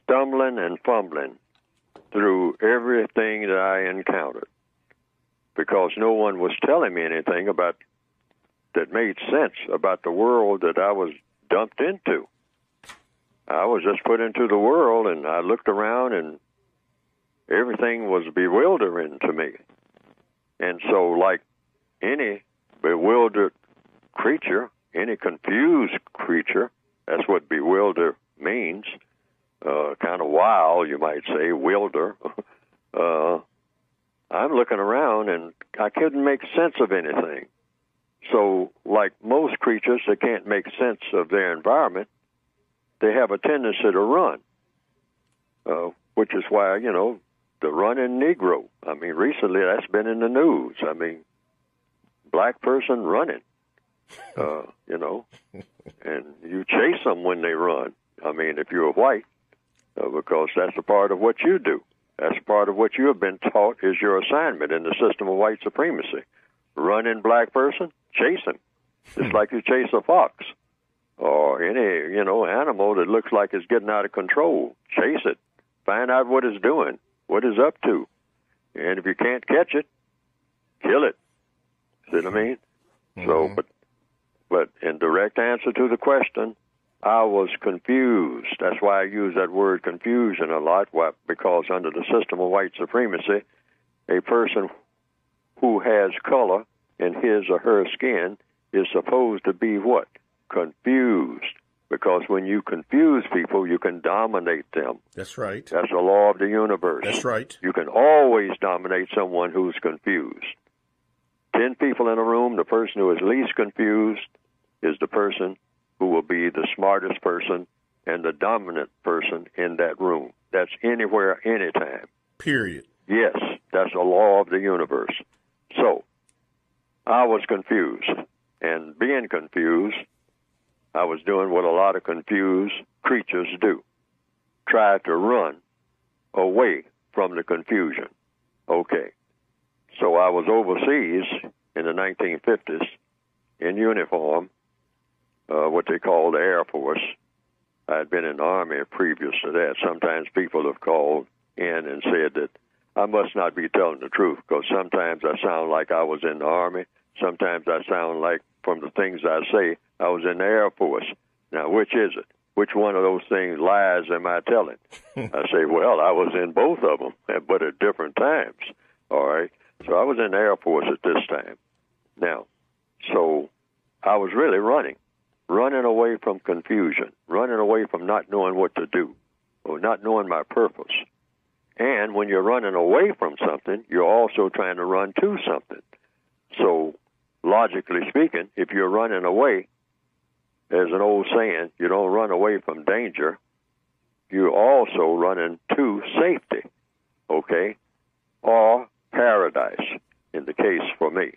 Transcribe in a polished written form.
stumbling and fumbling through everything that I encountered because no one was telling me anything about that made sense about the world that I was dumped into. I was just put into the world, and I looked around, and everything was bewildering to me. And so, like any bewildered creature, any confused creature, that's what bewilder means, kind of wild, you might say, wilder. I'm looking around, and I couldn't make sense of anything. So, like most creatures that can't make sense of their environment, they have a tendency to run, which is why, the running Negro. I mean, recently that's been in the news. I mean, black person running, and you chase them when they run. I mean, if you're white, because that's a part of what you do. That's part of what you have been taught is your assignment in the system of white supremacy. Running black person, chase him. Just like you chase a fox or any, animal that looks like it's getting out of control. Chase it. Find out what it's doing, what it's up to. And if you can't catch it, kill it. See what I mean? Mm-hmm. So, but in direct answer to the question, I was confused. That's why I use that word confusion a lot, because under the system of white supremacy, a person who has color in his or her skin is supposed to be what? Confused. Because when you confuse people, you can dominate them. That's right. That's the law of the universe. That's right. You can always dominate someone who's confused. 10 people in a room, the person who is least confused is the person who will be the smartest person and the dominant person in that room. That's anywhere, anytime. Period. Yes, that's a law of the universe. So, I was confused. And being confused, I was doing what a lot of confused creatures do. Try to run away from the confusion. Okay. So I was overseas in the 1950s in uniform, what they call the Air Force. I had been in the Army previous to that. Sometimes people have called in and said that I must not be telling the truth, because sometimes I sound like I was in the Army. Sometimes I sound like, from the things I say, I was in the Air Force. Now, which is it? Which one of those things lies am I telling? I say, well, I was in both of them, but at different times. All right? So I was in the Air Force at this time. Now, so I was really running away from confusion, running away from not knowing what to do, or not knowing my purpose. And when you're running away from something, you're also trying to run to something. So, logically speaking, if you're running away, there's an old saying, you don't run away from danger, you're also running to safety, okay, or paradise, in the case for me.